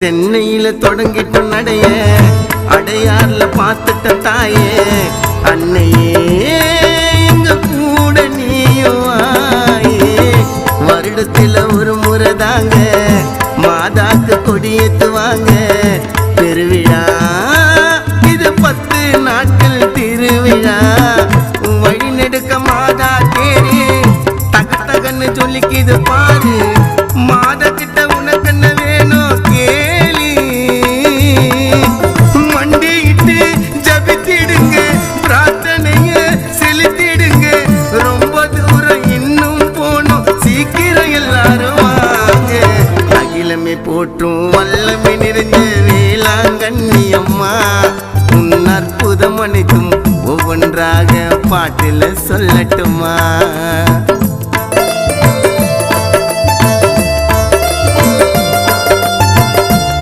சென்னையில தொடங்கிட்டு நடைய அடையார்ல பார்த்துட்ட தாயே அன்னையே எங்க கூட நீயும் வாயே வருடத்துல ஒரு முறை தாங்க மாதாக்கு கொடியேத்துவாங்க பெருவிழா இது 10 நாட்கள் திருவிழா வழி நெடுக்க மாதா தேரி தகன்னு சொல்லிக்கிது பாரு மாதா கிட்ட உனக்கு என்ன வேணும் கேளி மண்டிட்டு ஜபித்திடுங்க பிரார்த்தனைய செலுத்திடுங்க ரொம்ப தூரம் இன்னும் போனோம் சீக்கிரம் எல்லாரும் வாங்க அகிலமே போற்றும் வல்லமை நிறைஞ்ச வேளாங்கண்ணி அம்மா உன் அற்புதம் அனைத்தும் ஒவ்வொன்றாக பாட்டில் சொல்லட்டுமா.